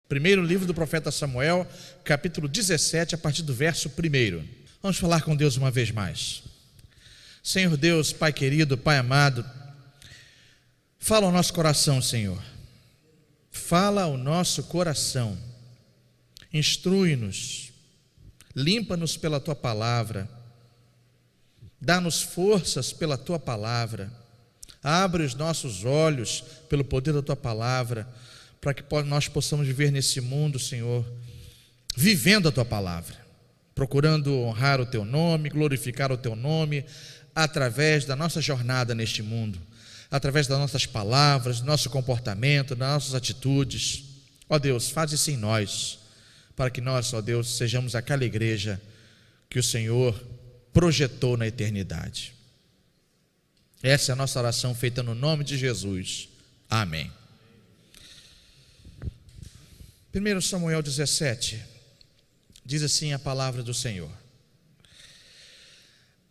Primeiro livro do profeta Samuel, capítulo 17, a partir do verso 1. Vamos falar com Deus uma vez mais. Senhor Deus, Pai querido, Pai amado, fala ao nosso coração, Senhor. Fala ao nosso coração. Instrui-nos, limpa-nos pela Tua palavra, dá-nos forças pela Tua palavra, abre os nossos olhos pelo poder da Tua palavra, para que nós possamos viver nesse mundo, Senhor, vivendo a Tua palavra, procurando honrar o Teu nome, glorificar o Teu nome, através da nossa jornada neste mundo, através das nossas palavras, do nosso comportamento, das nossas atitudes. Ó Deus, faz isso em nós, para que nós, ó Deus, sejamos aquela igreja que o Senhor projetou na eternidade. Essa é a nossa oração feita no nome de Jesus. Amém. 1 Samuel 17, diz assim a palavra do Senhor: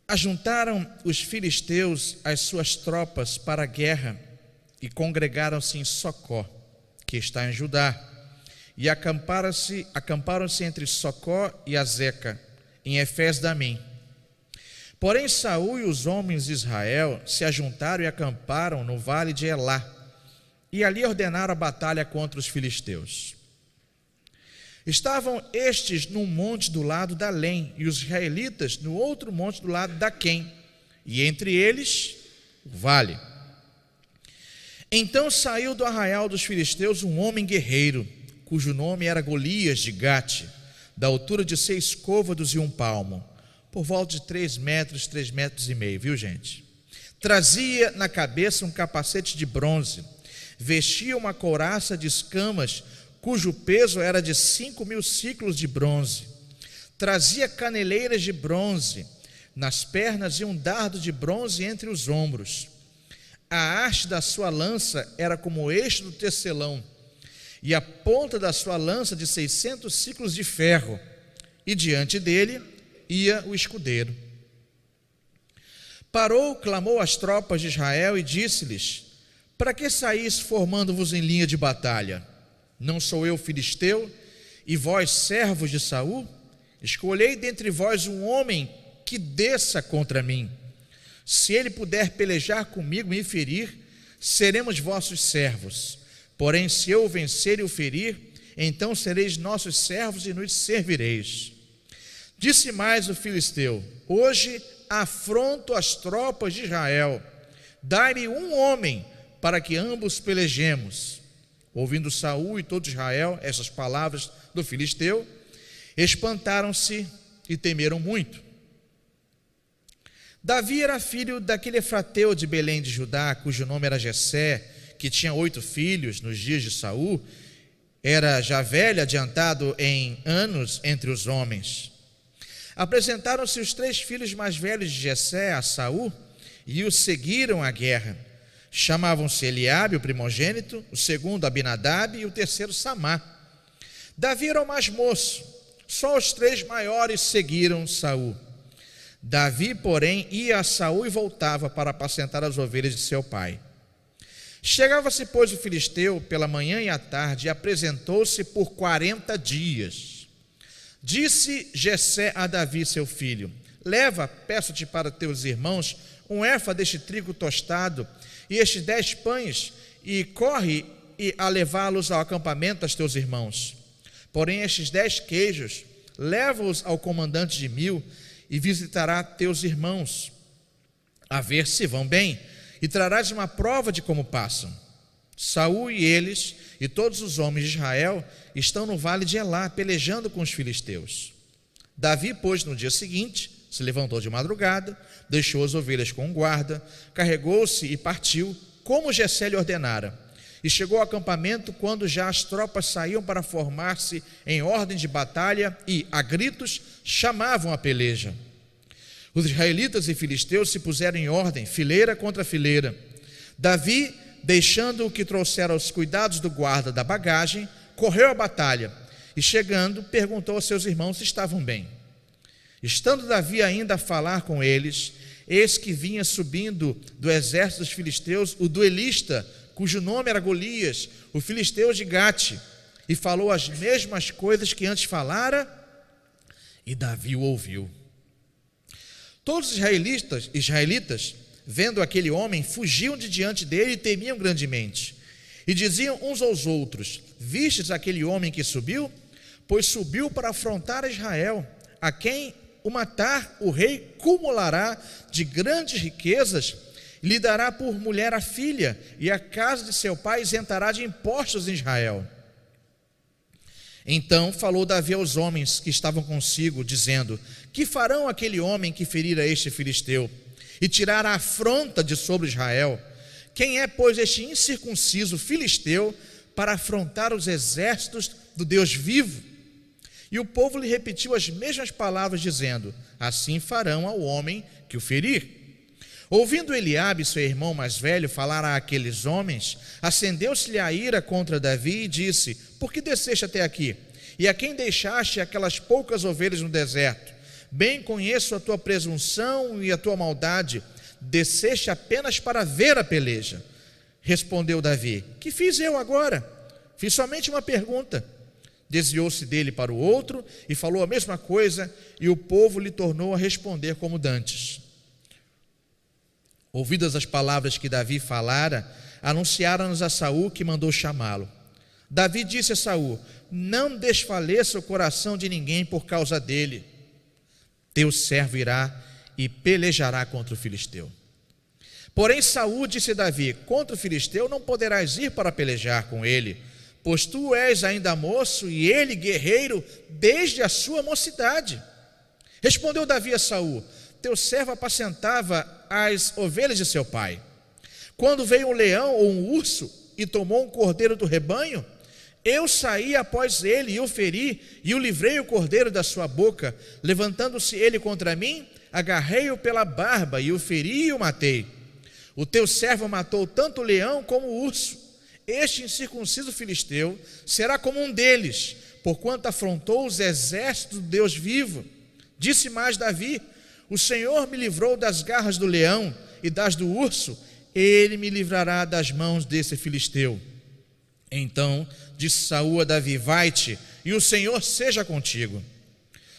Ajuntaram os filisteus as suas tropas para a guerra e congregaram-se em Socó, que está em Judá, e acamparam-se entre Socó e Azeca, em Efes-Damim. Porém Saul e os homens de Israel se ajuntaram e acamparam no vale de Elá, e ali ordenaram a batalha contra os filisteus. Estavam estes num monte do lado da Lém, e os israelitas no outro monte do lado da Quém, e entre eles o vale. Então saiu do arraial dos filisteus um homem guerreiro, cujo nome era Golias de Gate, da altura de 6 côvados e 1 palmo, por volta de 3 metros, 3 metros e meio, viu gente? Trazia na cabeça um capacete de bronze, vestia uma couraça de escamas, cujo peso era de 5.000 ciclos de bronze. Trazia caneleiras de bronze nas pernas e um dardo de bronze entre os ombros. A haste da sua lança era como o eixo do tecelão, e a ponta da sua lança de 600 ciclos de ferro, e diante dele ia o escudeiro. Parou, clamou às tropas de Israel e disse-lhes: Para que saís formando-vos em linha de batalha? Não sou eu filisteu, e vós servos de Saul? Escolhei dentre vós um homem que desça contra mim. Se ele puder pelejar comigo e me ferir, seremos vossos servos. Porém, se eu o vencer e o ferir, então sereis nossos servos e nos servireis. Disse mais o filisteu: Hoje afronto as tropas de Israel. Dai-me um homem para que ambos pelejemos. Ouvindo Saul e todo Israel essas palavras do filisteu, espantaram-se e temeram muito. Davi era filho daquele efrateu de Belém de Judá, cujo nome era Jessé, que tinha 8 filhos nos dias de Saul. Era já velho, adiantado em anos entre os homens. Apresentaram-se os 3 filhos mais velhos de Jessé a Saul e o seguiram à guerra. Chamavam-se Eliabe, o primogênito, o segundo Abinadab e o terceiro Samá. Davi era o mais moço, só os 3 maiores seguiram Saul. Davi, porém, ia a Saul e voltava para apacentar as ovelhas de seu pai. Chegava-se, pois, o filisteu pela manhã e à tarde e apresentou-se por 40 dias. Disse Jessé a Davi, seu filho: Leva, peço-te para teus irmãos, um éfa deste trigo tostado e estes 10 pães, e corre a levá-los ao acampamento dos teus irmãos. Porém estes 10 queijos, leva-os ao comandante de 1000, e visitará teus irmãos, a ver se vão bem, e trarás uma prova de como passam. Saul e eles, e todos os homens de Israel, estão no vale de Elá, pelejando com os filisteus. Davi, pois, no dia seguinte, se levantou de madrugada, deixou as ovelhas com um guarda, carregou-se e partiu, como Jessé lhe ordenara. E chegou ao acampamento quando já as tropas saíam para formar-se em ordem de batalha e, a gritos, chamavam a peleja. Os israelitas e filisteus se puseram em ordem, fileira contra fileira. Davi, deixando o que trouxera aos cuidados do guarda da bagagem, correu à batalha e, chegando, perguntou aos seus irmãos se estavam bem. Estando Davi ainda a falar com eles, eis que vinha subindo do exército dos filisteus o duelista, cujo nome era Golias, o filisteu de Gate, e falou as mesmas coisas que antes falara, e Davi o ouviu. Todos os israelitas, vendo aquele homem, fugiam de diante dele e temiam grandemente. E diziam uns aos outros: vistes aquele homem que subiu? Pois subiu para afrontar Israel, a quem o matar o rei cumulará de grandes riquezas, e lhe dará por mulher a filha, e a casa de seu pai isentará de impostos em Israel. Então falou Davi aos homens que estavam consigo, dizendo: que farão aquele homem que ferir a este filisteu e tirar a afronta de sobre Israel? Quem é, pois, este incircunciso filisteu para afrontar os exércitos do Deus vivo? E o povo lhe repetiu as mesmas palavras, dizendo: assim farão ao homem que o ferir. Ouvindo Eliabe, seu irmão mais velho, falar àqueles homens, acendeu-se-lhe a ira contra Davi e disse: por que desceste até aqui? E a quem deixaste aquelas poucas ovelhas no deserto? Bem conheço a tua presunção e a tua maldade, desceste apenas para ver a peleja. Respondeu Davi: que fiz eu agora? Fiz somente uma pergunta. Desviou-se dele para o outro e falou a mesma coisa, e o povo lhe tornou a responder como dantes. Ouvidas as palavras que Davi falara, anunciaram-nos a Saul, que mandou chamá-lo. Davi disse a Saul: não desfaleça o coração de ninguém por causa dele. Teu servo irá e pelejará contra o filisteu. Porém Saul disse a Davi: contra o filisteu não poderás ir para pelejar com ele, pois tu és ainda moço e ele guerreiro desde a sua mocidade. Respondeu Davi a Saul: teu servo apacentava as ovelhas de seu pai. Quando veio um leão ou um urso e tomou um cordeiro do rebanho, eu saí após ele e o feri, e o livrei o cordeiro da sua boca. Levantando-se ele contra mim, agarrei-o pela barba e o feri e o matei. O teu servo matou tanto o leão como o urso. Este incircunciso filisteu será como um deles, porquanto afrontou os exércitos do Deus vivo. Disse mais Davi: o Senhor me livrou das garras do leão e das do urso, ele me livrará das mãos desse filisteu. Então disse Saul a Davi: vai-te, e o Senhor seja contigo.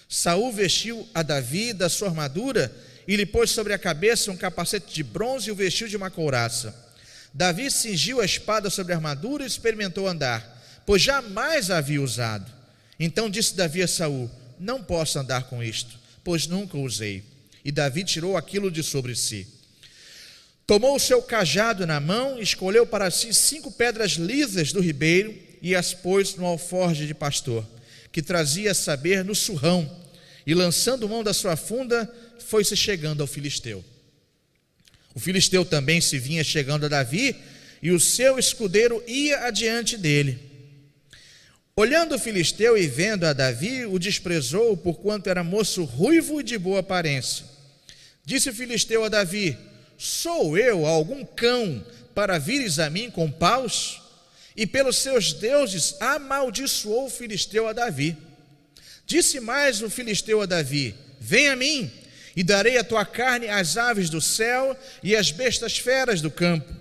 Saul vestiu a Davi da sua armadura e lhe pôs sobre a cabeça um capacete de bronze e o vestiu de uma couraça. Davi cingiu a espada sobre a armadura e experimentou andar, pois jamais a havia usado. Então disse Davi a Saul: não posso andar com isto, pois nunca o usei. E Davi tirou aquilo de sobre si. Tomou o seu cajado na mão, escolheu para si 5 pedras lisas do ribeiro e as pôs no alforje de pastor, que trazia a saber no surrão, e lançando mão da sua funda, foi-se chegando ao filisteu. O filisteu também se vinha chegando a Davi, e o seu escudeiro ia adiante dele. Olhando o filisteu e vendo a Davi, o desprezou, porquanto era moço ruivo e de boa aparência. Disse o filisteu a Davi: sou eu algum cão para vires a mim com paus? E pelos seus deuses amaldiçoou o filisteu a Davi. Disse mais o filisteu a Davi: vem a mim, e darei a tua carne às aves do céu e às bestas feras do campo.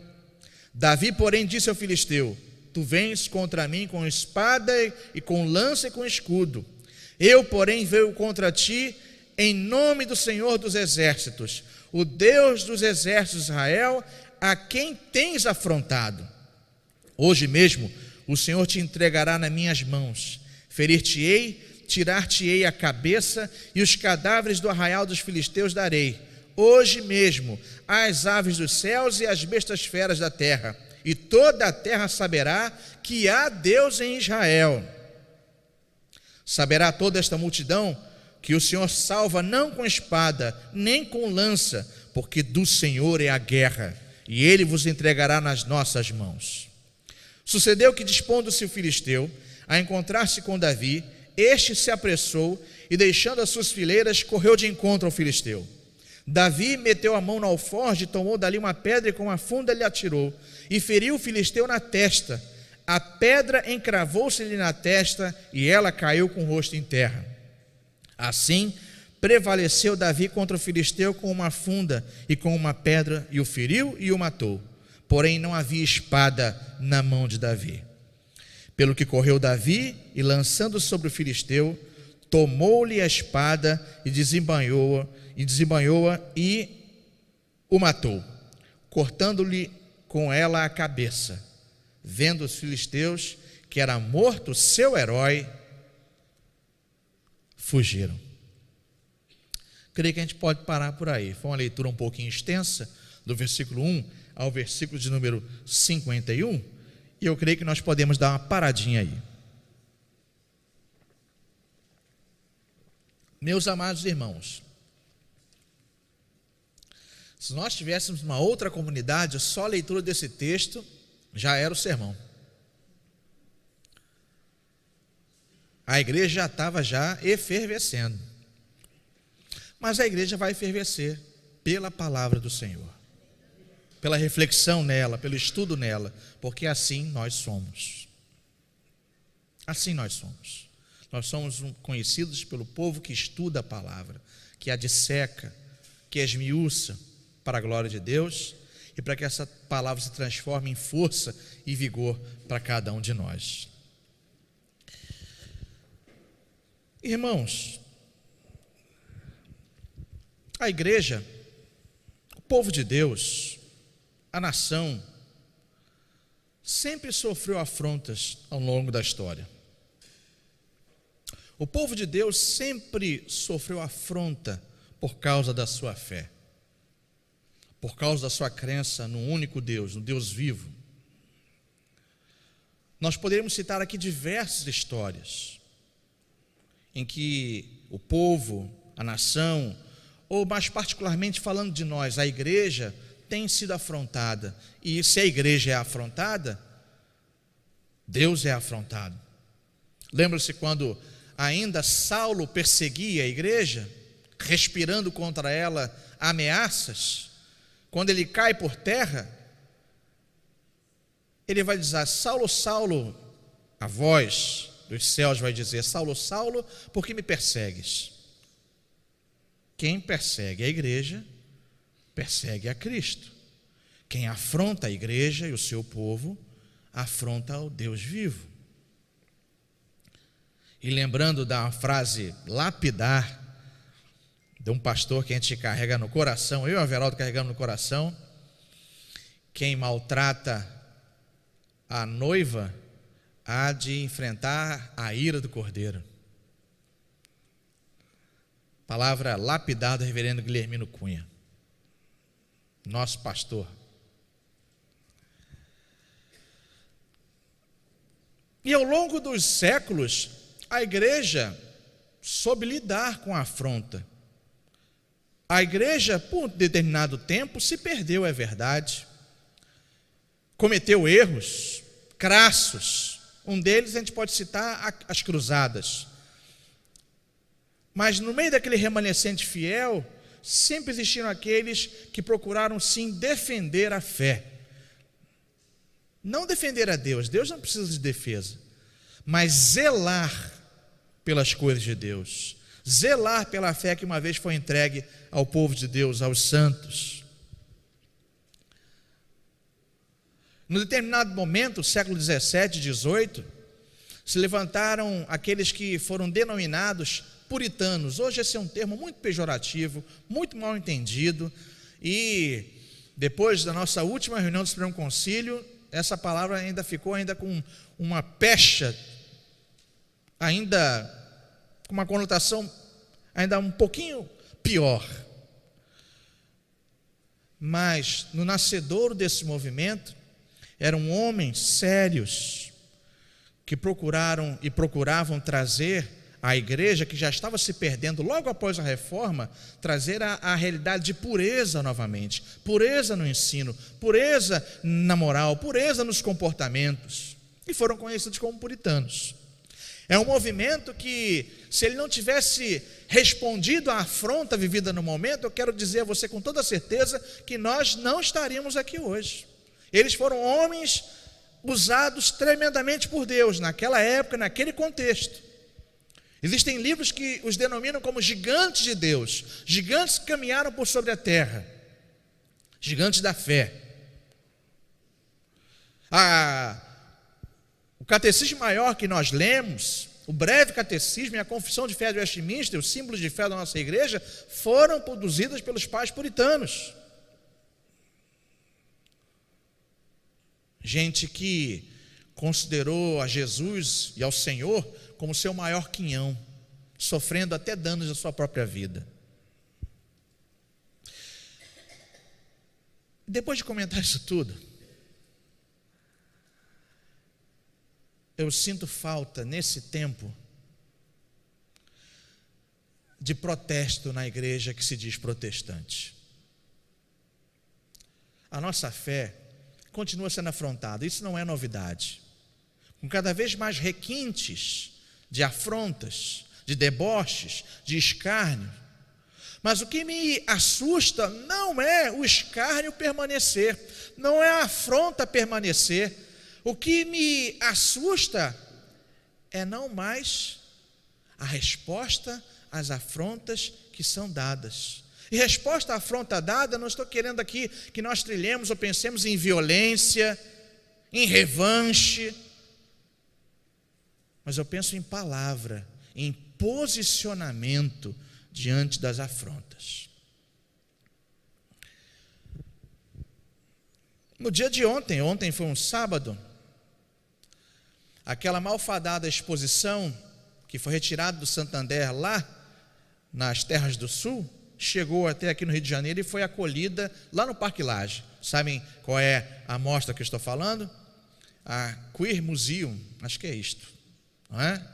Davi, porém, disse ao filisteu: tu vens contra mim com espada e com lança e com escudo. Eu, porém, venho contra ti em nome do Senhor dos exércitos, o Deus dos exércitos de Israel, a quem tens afrontado. Hoje mesmo o Senhor te entregará nas minhas mãos. Ferir-te-ei, tirar-te-ei a cabeça, e os cadáveres do arraial dos filisteus darei. Hoje mesmo às aves dos céus e às bestas feras da terra, e toda a terra saberá que há Deus em Israel. Saberá toda esta multidão que o Senhor salva não com espada, nem com lança, porque do Senhor é a guerra, e ele vos entregará nas nossas mãos. Sucedeu que, dispondo-se o filisteu a encontrar-se com Davi, este se apressou e, deixando as suas fileiras, correu de encontro ao filisteu. Davi meteu a mão no alforje, tomou dali uma pedra e com a funda lhe atirou, e feriu o filisteu na testa. A pedra encravou-se-lhe na testa, e ela caiu com o rosto em terra. Assim prevaleceu Davi contra o filisteu com uma funda e com uma pedra, e o feriu e o matou. Porém não havia espada na mão de Davi. Pelo que correu Davi, e lançando sobre o filisteu, tomou-lhe a espada e desembainhou-a e o matou, cortando-lhe com ela a cabeça. Vendo os filisteus que era morto seu herói, fugiram. Creio que a gente pode parar por aí. Foi uma leitura um pouquinho extensa, do versículo 1 ao versículo de número 51, e eu creio que nós podemos dar uma paradinha aí. Meus amados irmãos, se nós tivéssemos uma outra comunidade, só a leitura desse texto já era o sermão. A igreja já estava efervescendo. Mas a igreja vai efervescer pela palavra do Senhor, pela reflexão nela, pelo estudo nela, porque assim nós somos. Assim nós somos. Nós somos conhecidos pelo povo que estuda a palavra, que a disseca, que a esmiuça para a glória de Deus e para que essa palavra se transforme em força e vigor para cada um de nós. Irmãos, a igreja, o povo de Deus, a nação, sempre sofreu afrontas ao longo da história. O povo de Deus sempre sofreu afronta por causa da sua fé, por causa da sua crença no único Deus, no Deus vivo. Nós poderíamos citar aqui diversas histórias em que o povo, a nação, ou mais particularmente falando de nós, a igreja tem sido afrontada. E se a igreja é afrontada, Deus é afrontado. Lembra-se quando ainda Saulo perseguia a igreja, respirando contra ela ameaças? Quando ele cai por terra, ele vai dizer: Saulo, Saulo, a voz dos céus vai dizer: Saulo, Saulo, por que me persegues? Quem persegue a igreja, persegue a Cristo. Quem afronta a igreja e o seu povo, afronta o Deus vivo. E lembrando da frase lapidar de um pastor que a gente carrega no coração, eu e o Everaldo carregamos no coração: quem maltrata a noiva há de enfrentar a ira do cordeiro. Palavra lapidada do reverendo Guilhermino Cunha, nosso pastor. E ao longo dos séculos, a igreja soube lidar com a afronta. A igreja, por determinado tempo, se perdeu, é verdade. Cometeu erros crassos. Um deles a gente pode citar as cruzadas. Mas no meio daquele remanescente fiel, sempre existiram aqueles que procuraram sim defender a fé. Não defender a Deus, Deus não precisa de defesa, mas zelar pelas coisas de Deus, zelar pela fé que uma vez foi entregue ao povo de Deus, aos santos. No determinado momento, século 17, 18, se levantaram aqueles que foram denominados puritanos. Hoje esse é um termo muito pejorativo, muito mal entendido, e depois da nossa última reunião do Supremo Concílio, essa palavra ainda ficou com uma pecha, ainda com uma conotação ainda um pouquinho pior. Mas no nascedouro desse movimento eram homens sérios que procuraram e procuravam trazer a igreja, que já estava se perdendo logo após a reforma, trazer a realidade de pureza novamente, pureza no ensino, pureza na moral, pureza nos comportamentos, e foram conhecidos como puritanos. É um movimento que, se ele não tivesse respondido à afronta vivida no momento, eu quero dizer a você com toda certeza que nós não estaríamos aqui hoje. Eles foram homens usados tremendamente por Deus, naquela época, naquele contexto. Existem livros que os denominam como gigantes de Deus, gigantes que caminharam por sobre a terra, gigantes da fé. O O catecismo maior que nós lemos, o breve catecismo e a confissão de fé de Westminster, os símbolos de fé da nossa igreja, foram produzidas pelos pais puritanos. Gente que considerou a Jesus e ao Senhor como seu maior quinhão, sofrendo até danos da sua própria vida. Depois de comentar isso tudo, eu sinto falta, nesse tempo, de protesto na igreja que se diz protestante. A nossa fé continua sendo afrontada, isso não é novidade. Com cada vez mais requintes de afrontas, de deboches, de escárnio. Mas o que me assusta não é o escárnio permanecer, não é a afronta permanecer. O que me assusta é não mais a resposta às afrontas que são dadas. E resposta à afronta dada, não estou querendo aqui que nós trilhemos ou pensemos em violência, em revanche, mas eu penso em palavra, em posicionamento diante das afrontas. No dia de ontem foi um sábado, aquela malfadada exposição que foi retirada do Santander lá nas terras do sul, chegou até aqui no Rio de Janeiro e foi acolhida lá no Parque Lage. Sabem qual é a mostra que eu estou falando? A Queer Museum, acho que é isto, não é?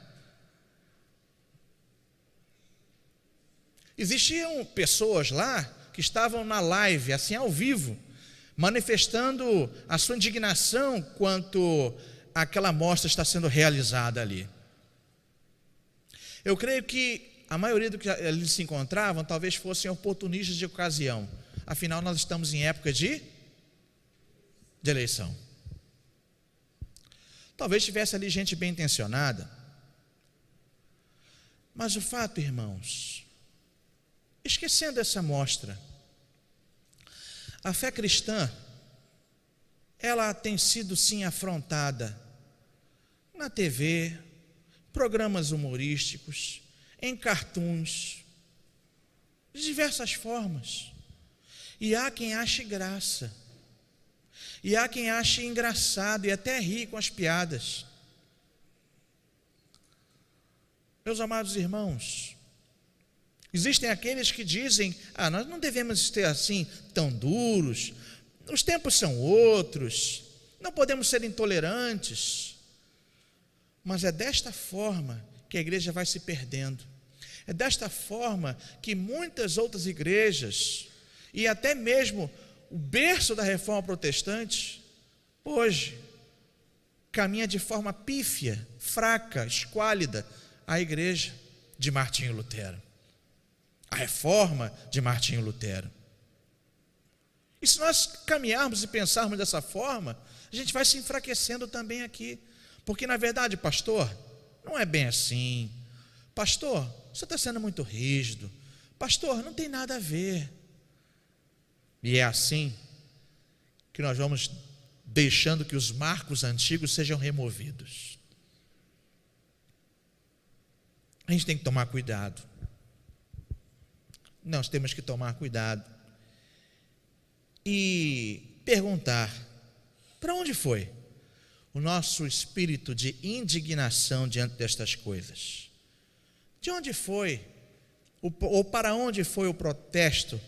Existiam pessoas lá que estavam na live, assim ao vivo, manifestando a sua indignação quanto àquela mostra está sendo realizada ali. Eu creio que a maioria do que ali se encontravam talvez fossem oportunistas de ocasião. Afinal, nós estamos em época de eleição. Talvez tivesse ali gente bem intencionada. Mas o fato, irmãos, esquecendo essa mostra, a fé cristã, ela tem sido sim afrontada na TV, programas humorísticos, em cartoons, de diversas formas. E há quem ache graça, e há quem ache engraçado e até ri com as piadas. Meus amados irmãos, existem aqueles que dizem: nós não devemos ser assim tão duros, os tempos são outros, não podemos ser intolerantes. Mas é desta forma que a igreja vai se perdendo. É desta forma que muitas outras igrejas, e até mesmo o berço da reforma protestante, hoje, caminha de forma pífia, fraca, esquálida, a igreja de Martinho Lutero. A reforma de Martinho Lutero. E se nós caminharmos e pensarmos dessa forma, a gente vai se enfraquecendo também aqui. Porque na verdade, pastor, não é bem assim. Pastor, você está sendo muito rígido. Pastor, não tem nada a ver. E é assim que nós vamos deixando que os marcos antigos sejam removidos. A gente tem que tomar cuidado. Nós temos que tomar cuidado e perguntar: para onde foi o nosso espírito de indignação diante destas coisas? De onde foi, ou para onde foi o protesto,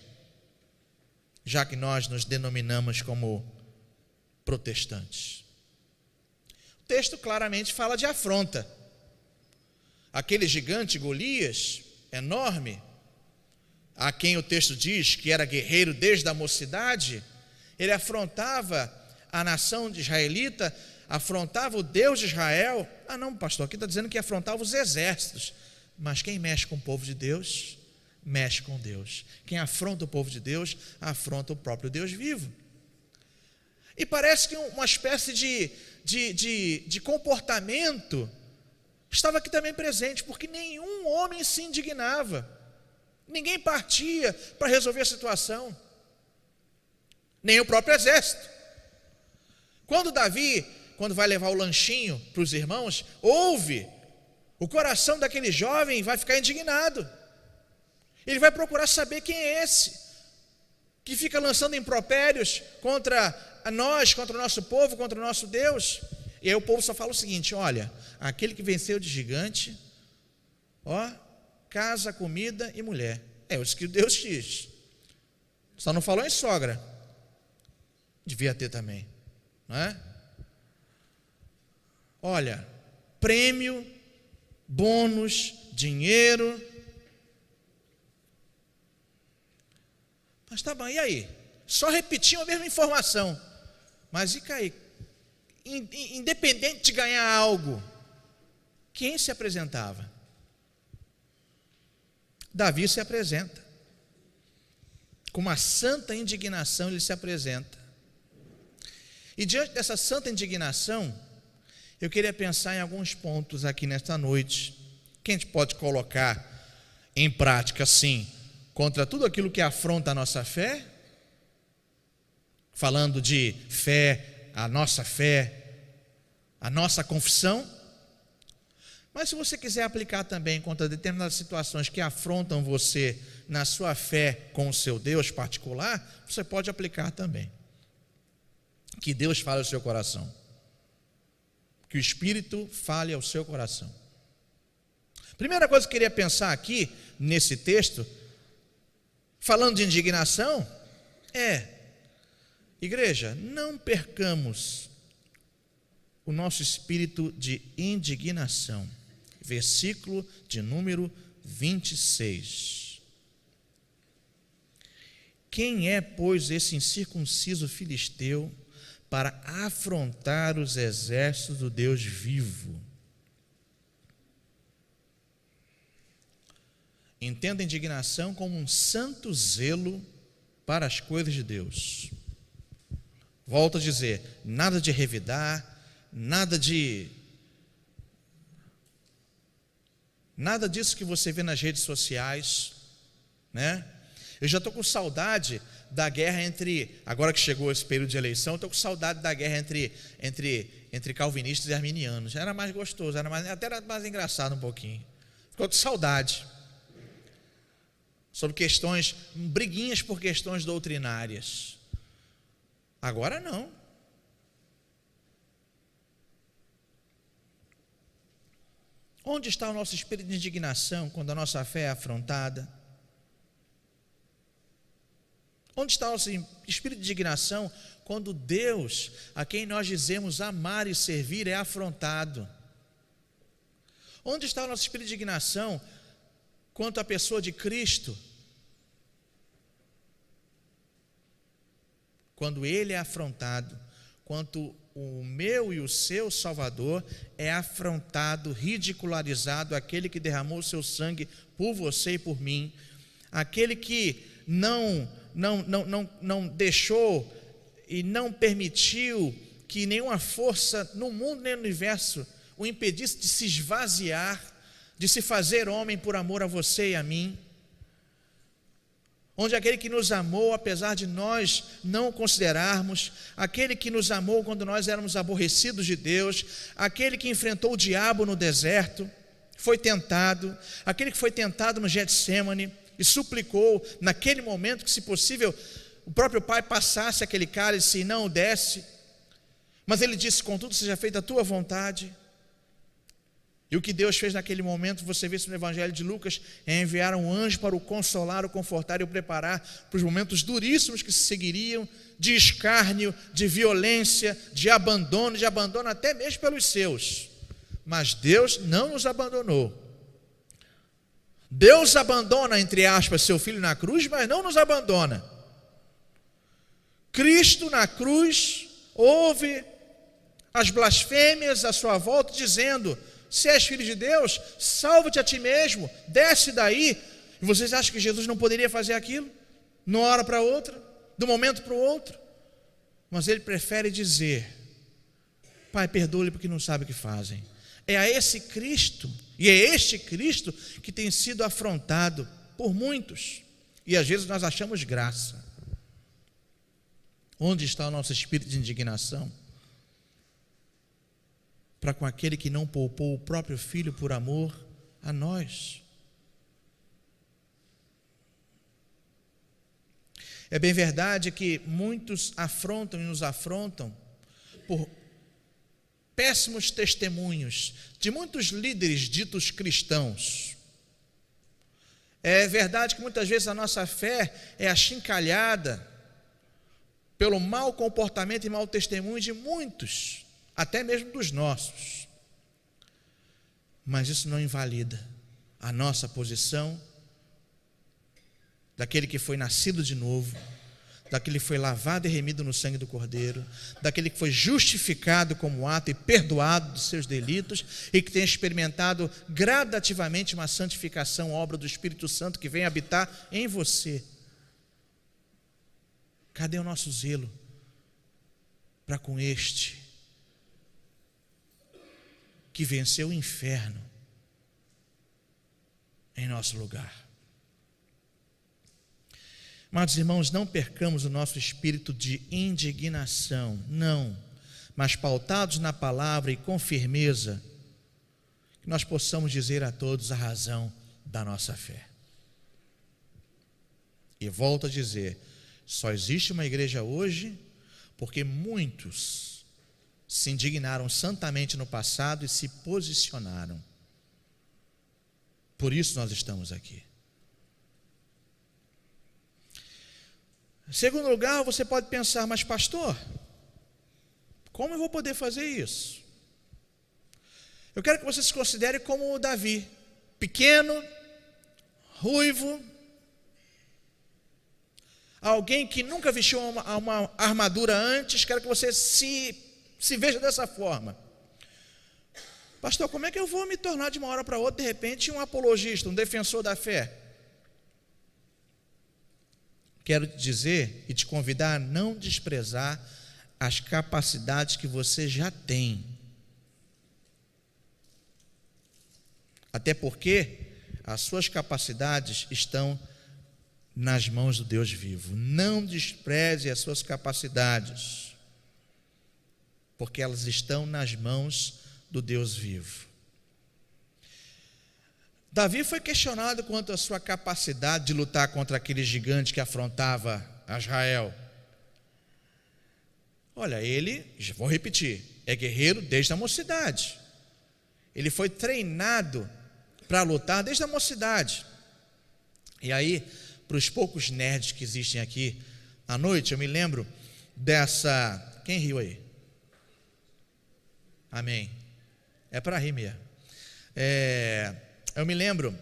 já que nós nos denominamos como protestantes? O texto claramente fala de afronta. Aquele gigante Golias, enorme, a quem o texto diz que era guerreiro desde a mocidade, ele afrontava a nação de israelita, afrontava o Deus de Israel. Não, pastor, aqui está dizendo que afrontava os exércitos. Mas quem mexe com o povo de Deus, mexe com Deus. Quem afronta o povo de Deus, afronta o próprio Deus vivo. E parece que uma espécie de comportamento estava aqui também presente, porque nenhum homem se indignava. Ninguém partia para resolver a situação. Nem o próprio exército. Quando Davi quando vai levar o lanchinho para os irmãos, ouve, o coração daquele jovem vai ficar indignado. Ele vai procurar saber quem é esse, que fica lançando impropérios contra nós, contra o nosso povo, contra o nosso Deus. E aí o povo só fala o seguinte: olha, aquele que venceu de gigante, casa, comida e mulher. É isso que Deus diz. Só não falou em sogra. Devia ter também, não é? Olha, prêmio, bônus, dinheiro. Mas tá bom, e aí? Só repetiam a mesma informação. Mas e aí? Independente de ganhar algo, quem se apresentava? Davi se apresenta. Com uma santa indignação ele se apresenta. E diante dessa santa indignação, eu queria pensar em alguns pontos aqui nesta noite, que a gente pode colocar em prática, sim, contra tudo aquilo que afronta a nossa fé, falando de fé, a nossa confissão. Mas se você quiser aplicar também contra determinadas situações que afrontam você na sua fé com o seu Deus particular, você pode aplicar também. Que Deus fale ao seu coração. Que o Espírito fale ao seu coração. Primeira coisa que eu queria pensar aqui, nesse texto, falando de indignação, igreja, não percamos o nosso espírito de indignação. Versículo de número 26. Quem é, pois, esse incircunciso filisteu para afrontar os exércitos do Deus vivo? Entenda a indignação como um santo zelo para as coisas de Deus. Volto a dizer, nada de revidar, nada disso que você vê nas redes sociais, né? Eu já estou com saudade da guerra agora que chegou esse período de eleição, estou com saudade da guerra entre calvinistas e arminianos. Era mais gostoso, até era mais engraçado um pouquinho. Ficou com saudade. Sobre questões, briguinhas por questões doutrinárias. Agora não. Onde está o nosso espírito de indignação quando a nossa fé é afrontada? Onde está o nosso espírito de indignação quando Deus, a quem nós dizemos amar e servir, é afrontado? Onde está o nosso espírito de indignação quanto à pessoa de Cristo, quando Ele é afrontado, quanto o meu e o seu Salvador é afrontado, ridicularizado, aquele que derramou o seu sangue por você e por mim, aquele que não deixou e não permitiu que nenhuma força no mundo nem no universo o impedisse de se esvaziar, de se fazer homem por amor a você e a mim, onde aquele que nos amou, apesar de nós não o considerarmos, aquele que nos amou quando nós éramos aborrecidos de Deus, aquele que enfrentou o diabo no deserto, foi tentado, aquele que foi tentado no Getsêmani e suplicou naquele momento que, se possível, o próprio Pai passasse aquele cálice e não o desse, mas ele disse: contudo seja feita a tua vontade. E o que Deus fez naquele momento, você vê isso no Evangelho de Lucas, é enviar um anjo para o consolar, o confortar e o preparar para os momentos duríssimos que se seguiriam, de escárnio, de violência, de abandono até mesmo pelos seus. Mas Deus não nos abandonou. Deus abandona, entre aspas, seu Filho na cruz, mas não nos abandona. Cristo na cruz ouve as blasfêmias à sua volta, dizendo: se és filho de Deus, salva-te a ti mesmo, desce daí. E vocês acham que Jesus não poderia fazer aquilo? De uma hora para outra, de um momento para o outro? Mas ele prefere dizer: Pai, perdoa-lhe porque não sabe o que fazem. É a esse Cristo, e é este Cristo que tem sido afrontado por muitos, e às vezes nós achamos graça. Onde está o nosso espírito de indignação? para com aquele que não poupou o próprio Filho por amor a nós. É bem verdade que muitos afrontam e nos afrontam por péssimos testemunhos de muitos líderes ditos cristãos. É verdade que muitas vezes a nossa fé é achincalhada pelo mau comportamento e mau testemunho de muitos, até mesmo dos nossos. Mas isso não invalida a nossa posição daquele que foi nascido de novo, daquele que foi lavado e remido no sangue do Cordeiro, daquele que foi justificado como ato e perdoado dos seus delitos e que tem experimentado gradativamente uma santificação, obra do Espírito Santo que vem habitar em você. Cadê o nosso zelo para com este que venceu o inferno em nosso lugar? Amados irmãos, não percamos o nosso espírito de indignação, não, mas pautados na palavra e com firmeza, que nós possamos dizer a todos a razão da nossa fé. E volto a dizer, só existe uma igreja hoje porque muitos se indignaram santamente no passado e se posicionaram. Por isso nós estamos aqui. Em segundo lugar, você pode pensar, mas pastor, como eu vou poder fazer isso? Eu quero que você se considere como o Davi, pequeno, ruivo, alguém que nunca vestiu uma armadura antes. Quero que você se veja dessa forma. Pastor, como é que eu vou me tornar de uma hora para outra, de repente, um apologista, um defensor da fé? Quero te dizer e te convidar a não desprezar as capacidades que você já tem. Até porque as suas capacidades estão nas mãos do Deus vivo. Não despreze as suas capacidades, porque elas estão nas mãos do Deus vivo. Davi foi questionado quanto à sua capacidade de lutar contra aquele gigante que afrontava Israel. Olha, ele, vou repetir, é guerreiro desde a mocidade. Ele foi treinado para lutar desde a mocidade. E aí, para os poucos nerds que existem aqui à noite, eu me lembro dessa... Quem riu aí? Amém. É para rir mesmo. Eu me lembro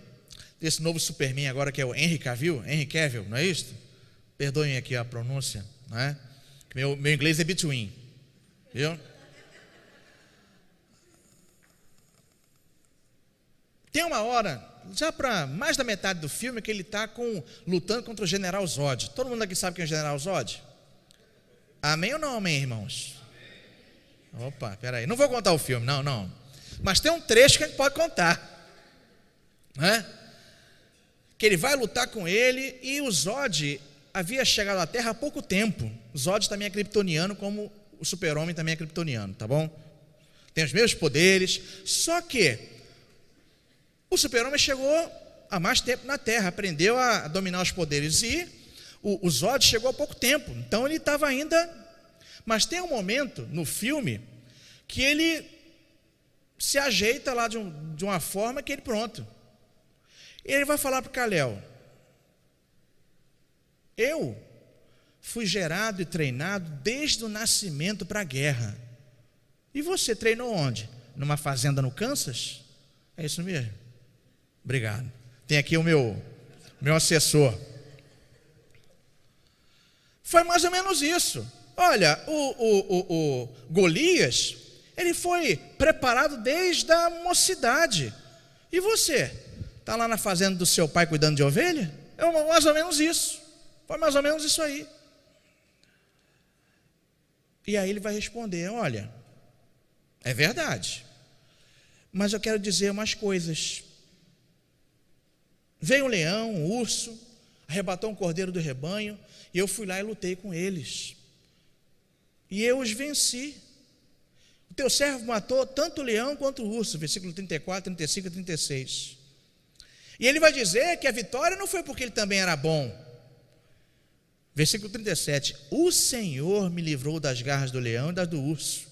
desse novo Superman agora, que é o Henry Cavill, não é isso? Perdoem aqui a pronúncia, não é? Meu inglês é between, viu? Tem uma hora, já para mais da metade do filme, que ele está lutando contra o General Zod. Todo mundo aqui sabe quem é o General Zod? Amém ou não amém, irmãos? Amém. Opa, peraí, não vou contar o filme, não. Mas tem um trecho que a gente pode contar. Que ele vai lutar com ele, e o Zod havia chegado à Terra há pouco tempo. O Zod também é kryptoniano, como o Super-Homem também é kryptoniano, tá bom? Tem os mesmos poderes, só que o Super-Homem chegou há mais tempo na Terra, aprendeu a dominar os poderes, e o Zod chegou há pouco tempo, então ele estava ainda... Mas tem um momento no filme que ele se ajeita lá de uma forma que ele pronto. Ele vai falar para o Kal-El: eu fui gerado e treinado desde o nascimento para a guerra. E você treinou onde? Numa fazenda no Kansas? É isso mesmo? Obrigado. Tem aqui o meu assessor. Foi mais ou menos isso. Olha, o Golias, ele foi preparado desde a mocidade. E você? Está lá na fazenda do seu pai cuidando de ovelha? É mais ou menos isso. Foi mais ou menos isso aí. E aí ele vai responder: olha, é verdade, mas eu quero dizer umas coisas. Veio um leão, um urso, arrebatou um cordeiro do rebanho, e eu fui lá e lutei com eles. E eu os venci. O teu servo matou tanto o leão quanto o urso, versículo 34, 35 e 36. E ele vai dizer que a vitória não foi porque ele também era bom. Versículo 37, o Senhor me livrou das garras do leão e das do urso.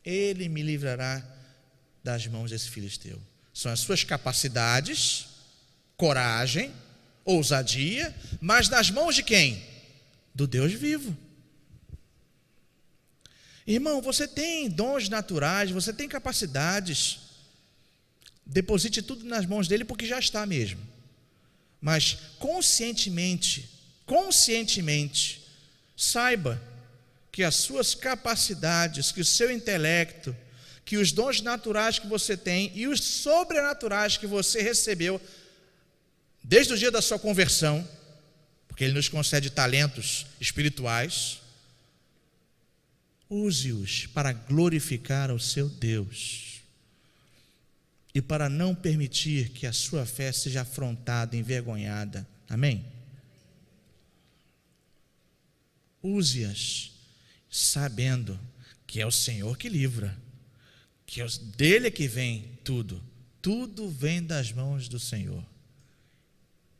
Ele me livrará das mãos desse filisteu. São as suas capacidades, coragem, ousadia, mas nas mãos de quem? Do Deus vivo. Irmão, você tem dons naturais, você tem capacidades. Deposite tudo nas mãos dele, porque já está mesmo. Mas conscientemente, saiba que as suas capacidades, que o seu intelecto, que os dons naturais que você tem e os sobrenaturais que você recebeu desde o dia da sua conversão, porque ele nos concede talentos espirituais, use-os para glorificar o seu Deus e para não permitir que a sua fé seja afrontada, envergonhada. Amém? Use-as sabendo que é o Senhor que livra, que é dele que vem tudo. Tudo vem das mãos do Senhor.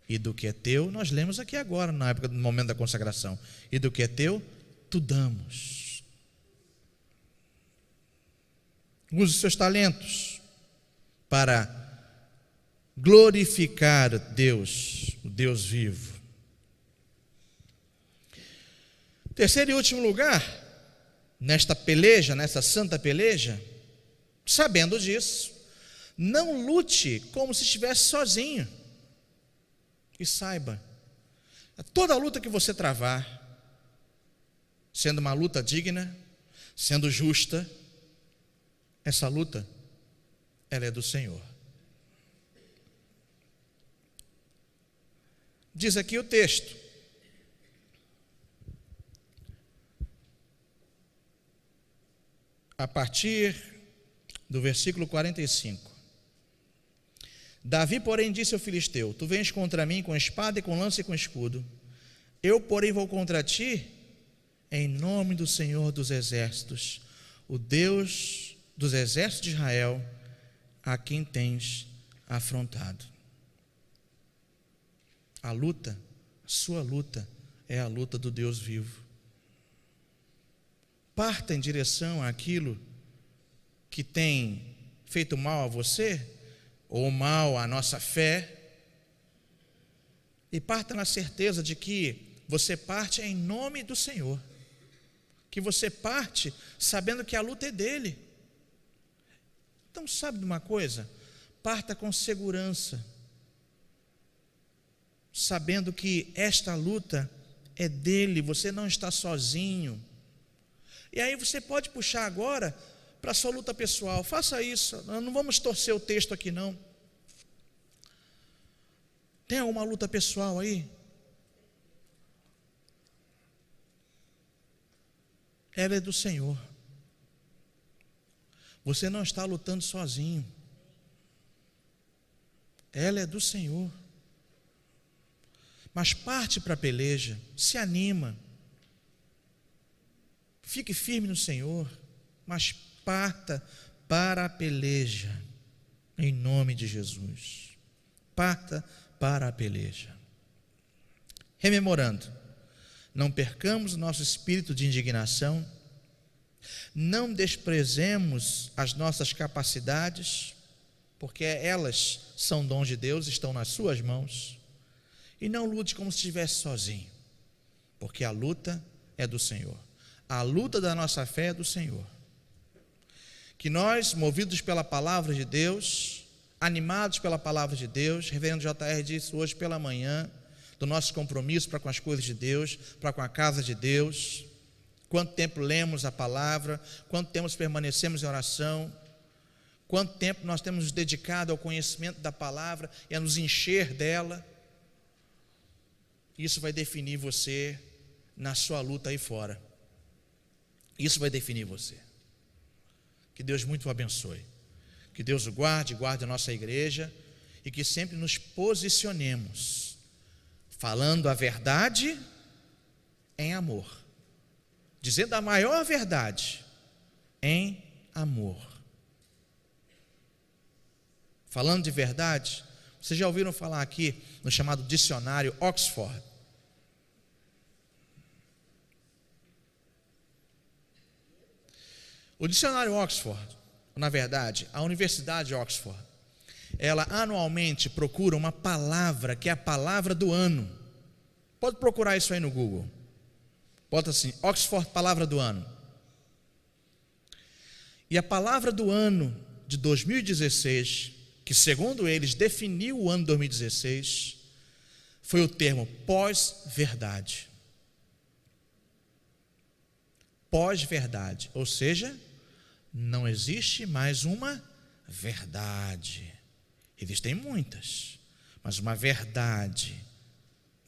E do que é teu, nós lemos aqui agora, na época do momento da consagração. E do que é teu, tu damos. Use os seus talentos para glorificar Deus, o Deus vivo. Terceiro e último lugar, nesta peleja, nessa santa peleja, sabendo disso, não lute como se estivesse sozinho. E saiba, toda luta que você travar, sendo uma luta digna, sendo justa, essa luta, ela é do Senhor. Diz aqui o texto: a partir do versículo 45. Davi, porém, disse ao filisteu: tu vens contra mim com espada e com lança e com escudo. Eu, porém, vou contra ti em nome do Senhor dos exércitos, o Deus dos exércitos de Israel, a quem tens afrontado. A luta, a sua luta, é a luta do Deus vivo. Parta em direção àquilo que tem feito mal a você, ou mal à nossa fé, e parta na certeza de que você parte em nome do Senhor, que você parte sabendo que a luta é dele. Então, sabe de uma coisa? Parta com segurança, sabendo que esta luta é dele, você não está sozinho. E aí você pode puxar agora para a sua luta pessoal. Faça isso, não vamos torcer o texto aqui não. Tem alguma luta pessoal aí? Ela é do Senhor. Você não está lutando sozinho. Ela é do Senhor. Mas parte para a peleja, se anima. Fique firme no Senhor, mas parta para a peleja, em nome de Jesus. Parta para a peleja. Rememorando, não percamos o nosso espírito de indignação, não desprezemos as nossas capacidades, porque elas são dons de Deus, estão nas suas mãos, e não lute como se estivesse sozinho, porque a luta é do Senhor. A luta da nossa fé é do Senhor. Que nós, movidos pela palavra de Deus, animados pela palavra de Deus, reverendo J.R. disse hoje pela manhã, do nosso compromisso para com as coisas de Deus, para com a casa de Deus, quanto tempo lemos a palavra, quanto tempo permanecemos em oração, quanto tempo nós temos nos dedicado ao conhecimento da palavra e a nos encher dela. Isso vai definir você na sua luta aí fora. Isso vai definir você. Que Deus muito o abençoe. Que Deus o guarde a nossa igreja e que sempre nos posicionemos falando a verdade em amor, dizendo a maior verdade em amor. Falando de verdade, vocês já ouviram falar aqui no chamado dicionário Oxford? O dicionário Oxford, na verdade, a Universidade de Oxford, ela anualmente procura uma palavra que é a palavra do ano. Pode procurar isso aí no Google. Bota assim, Oxford, palavra do ano. E a palavra do ano de 2016, que segundo eles definiu o ano 2016, foi o termo pós-verdade. Pós-verdade, ou seja, não existe mais uma verdade. Existem muitas, mas uma verdade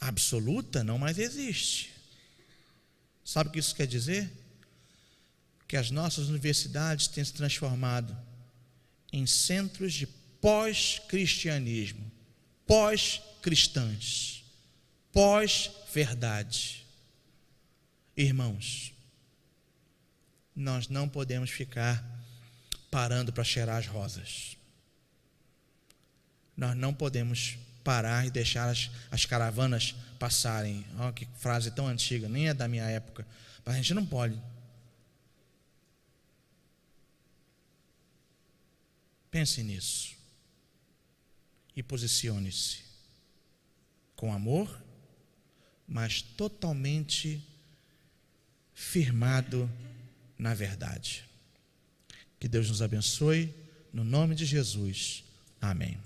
absoluta não mais existe. Sabe o que isso quer dizer? Que as nossas universidades têm se transformado em centros de pós-cristianismo, pós-cristãs, pós-verdade. Irmãos, nós não podemos ficar parando para cheirar as rosas. Nós não podemos parar e deixar as caravanas passarem. Olha que frase tão antiga, nem é da minha época, mas a gente não pode. Pense nisso e posicione-se com amor, mas totalmente firmado na verdade. Que Deus nos abençoe, no nome de Jesus. Amém.